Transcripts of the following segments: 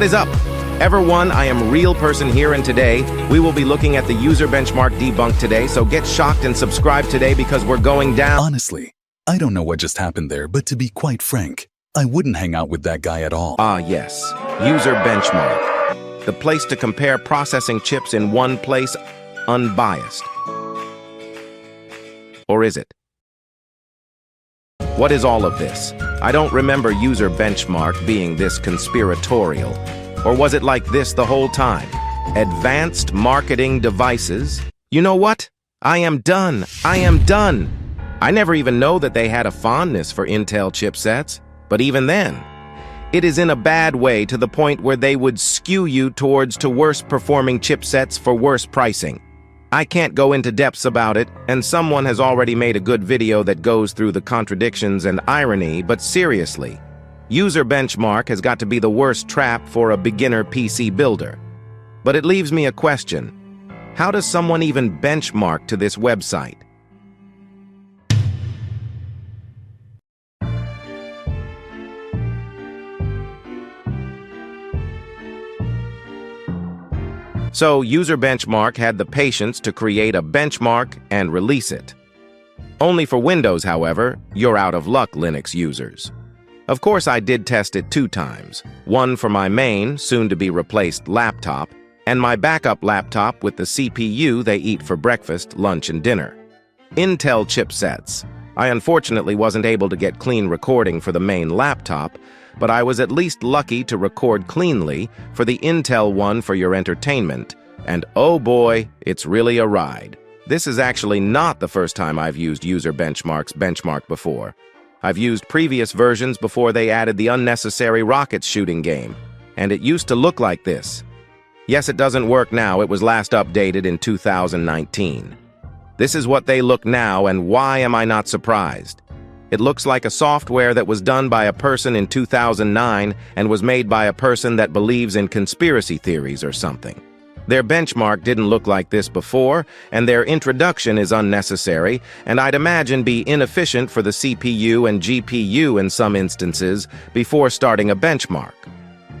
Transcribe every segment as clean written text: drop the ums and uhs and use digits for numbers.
What is up? Everyone, I am Real Person here, and today we will be looking at the user benchmark debunk today, so get shocked and subscribe today because we're going down. Honestly, I don't know what just happened there, but to be quite frank, I wouldn't hang out with that guy at all. Ah, yes. User benchmark. The place to compare processing chips in one place, unbiased. Or is it? What is all of this? I don't remember user benchmark being this conspiratorial. Or was it like this the whole time? Advanced marketing devices? You know what? I am done. I am done. I never even know that they had a fondness for Intel chipsets. But even then, it is in a bad way to the point where they would skew you towards worse performing chipsets for worse pricing. I can't go into depths about it, and someone has already made a good video that goes through the contradictions and irony, but seriously, user benchmark has got to be the worst trap for a beginner PC builder. But it leaves me a question. How does someone even benchmark to this website? So, User Benchmark had the patience to create a benchmark and release it. Only for Windows, however, you're out of luck, Linux users. Of course, I did test it 2 times. One for my main, soon-to-be-replaced laptop, and my backup laptop with the CPU they eat for breakfast, lunch, and dinner. Intel chipsets. I unfortunately wasn't able to get clean recording for the main laptop, but I was at least lucky to record cleanly for the Intel one for your entertainment, and oh boy, it's really a ride. This is actually not the first time I've used User Benchmark's benchmark before. I've used previous versions before they added the unnecessary rocket shooting game, and it used to look like this. Yes, it doesn't work now. It was last updated in 2019. This is what they look now, and why am I not surprised? It looks like a software that was done by a person in 2009 and was made by a person that believes in conspiracy theories or something. Their benchmark didn't look like this before, and their introduction is unnecessary, and I'd imagine be inefficient for the CPU and GPU in some instances before starting a benchmark.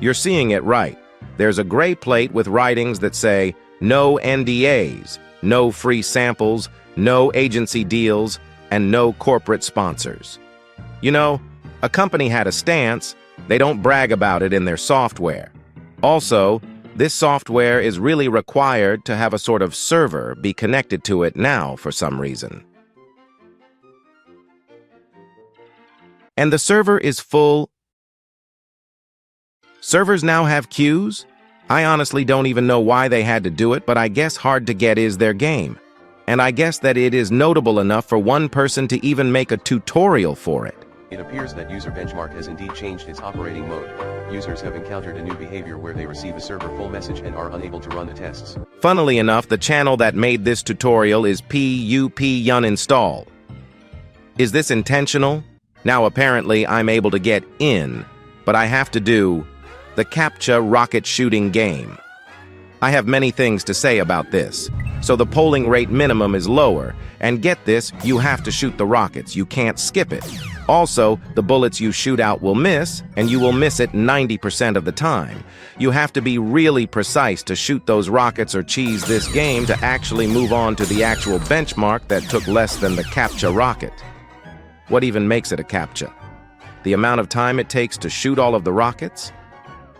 You're seeing it right. There's a gray plate with writings that say, no NDAs, no free samples, no agency deals, and no corporate sponsors. You know, a company had a stance, they don't brag about it in their software. Also, this software is really required to have a sort of server be connected to it now for some reason. And the server is full. Servers now have queues? I honestly don't even know why they had to do it, but I guess hard to get is their game. And I guess that it is notable enough for one person to even make a tutorial for it. It appears that User Benchmark has indeed changed its operating mode. Users have encountered a new behavior where they receive a server full message and are unable to run the tests. Funnily enough, the channel that made this tutorial is PUP-Uninstall. Is this intentional? Now apparently I'm able to get in, but I have to do the Captcha rocket shooting game. I have many things to say about this. So the polling rate minimum is lower, and get this, you have to shoot the rockets, you can't skip it. Also, the bullets you shoot out will miss, and you will miss it 90% of the time. You have to be really precise to shoot those rockets or cheese this game to actually move on to the actual benchmark that took less than the Captcha rocket. What even makes it a Captcha? The amount of time it takes to shoot all of the rockets?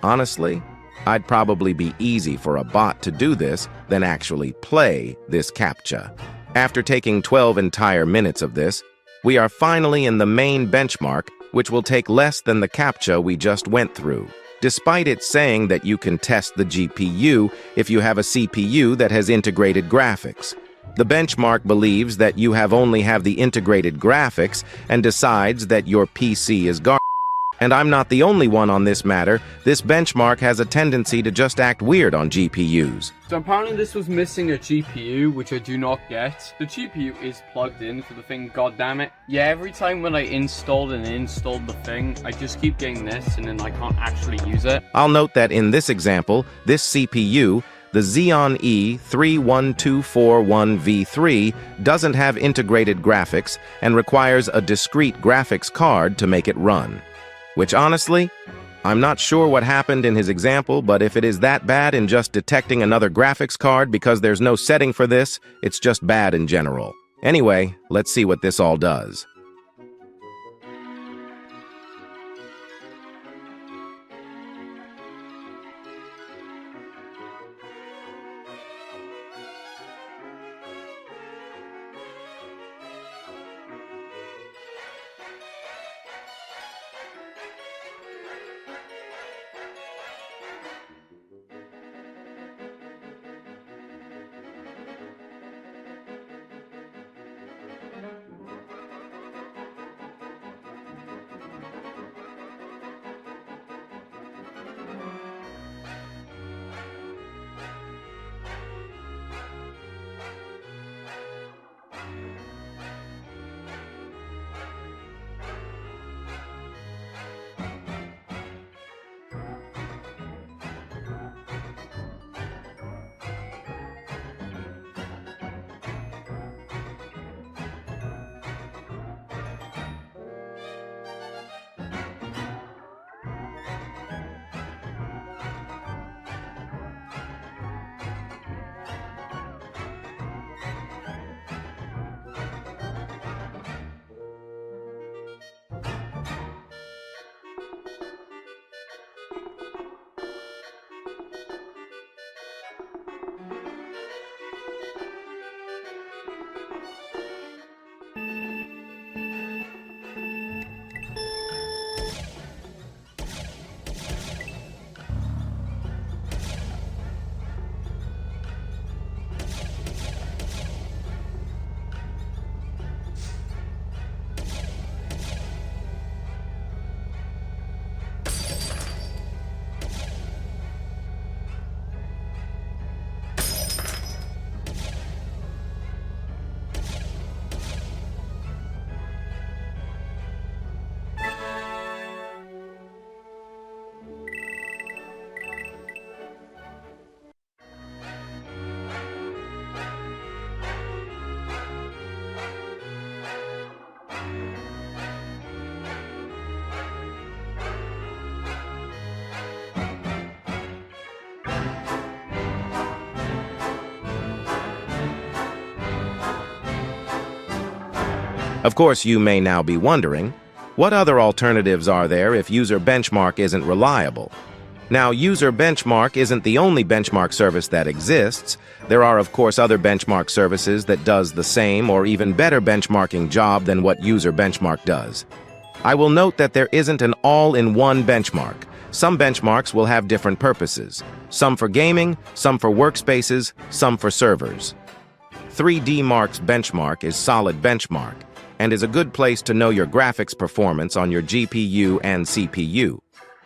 Honestly, I'd probably be easy for a bot to do this than actually play this Captcha. After taking 12 entire minutes of this, we are finally in the main benchmark, which will take less than the Captcha we just went through, despite it saying that you can test the GPU if you have a CPU that has integrated graphics. The benchmark believes that you only have the integrated graphics and decides that your PC is garbage. And I'm not the only one on this matter. This benchmark has a tendency to just act weird on GPUs. So apparently this was missing a GPU, which I do not get. The GPU is plugged in for the thing, goddammit. Yeah, every time when I installed the thing, I just keep getting this and then I can't actually use it. I'll note that in this example, this CPU, the Xeon E31241V3, doesn't have integrated graphics and requires a discrete graphics card to make it run. Which honestly, I'm not sure what happened in his example, but if it is that bad in just detecting another graphics card because there's no setting for this, it's just bad in general. Anyway, let's see what this all does. Of course, you may now be wondering, what other alternatives are there if UserBenchmark isn't reliable? Now, UserBenchmark isn't the only benchmark service that exists. There are, of course, other benchmark services that does the same or even better benchmarking job than what UserBenchmark does. I will note that there isn't an all-in-one benchmark. Some benchmarks will have different purposes. Some for gaming, some for workspaces, some for servers. 3DMark's benchmark is solid benchmark and is a good place to know your graphics performance on your GPU and CPU.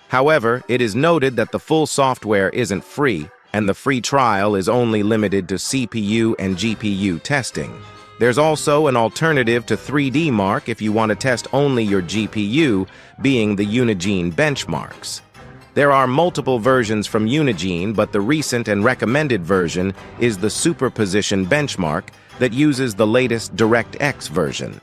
However, it is noted that the full software isn't free, and the free trial is only limited to CPU and GPU testing. There's also an alternative to 3DMark if you want to test only your GPU, being the Unigine benchmarks. There are multiple versions from Unigine, but the recent and recommended version is the Superposition benchmark that uses the latest DirectX version.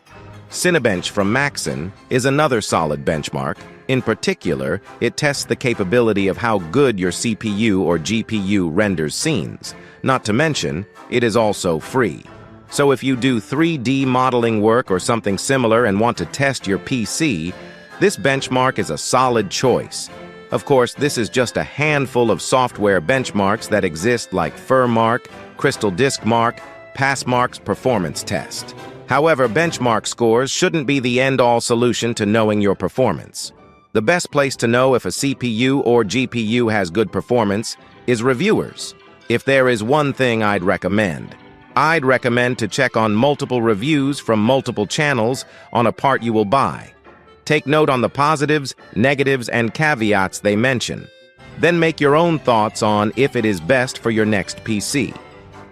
Cinebench from Maxon is another solid benchmark. In particular, it tests the capability of how good your CPU or GPU renders scenes. Not to mention, it is also free. So if you do 3D modeling work or something similar and want to test your PC, this benchmark is a solid choice. Of course, this is just a handful of software benchmarks that exist like Furmark, CrystalDiskMark, Passmark's performance test. However, benchmark scores shouldn't be the end-all solution to knowing your performance. The best place to know if a CPU or GPU has good performance is reviewers. If there is one thing I'd recommend to check on multiple reviews from multiple channels on a part you will buy. Take note on the positives, negatives, and caveats they mention. Then make your own thoughts on if it is best for your next PC.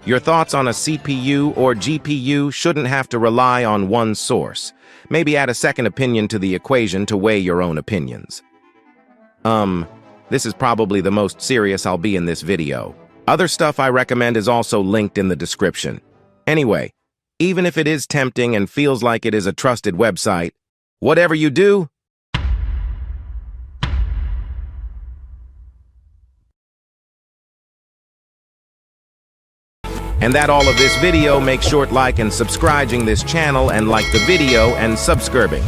Your thoughts on a CPU or GPU shouldn't have to rely on one source. Maybe add a second opinion to the equation to weigh your own opinions. This is probably the most serious I'll be in this video. Other stuff I recommend is also linked in the description. Anyway, even if it is tempting and feels like it is a trusted website, whatever you do, And that all of this video, make sure to like and subscribing this channel and like the video and subscribing.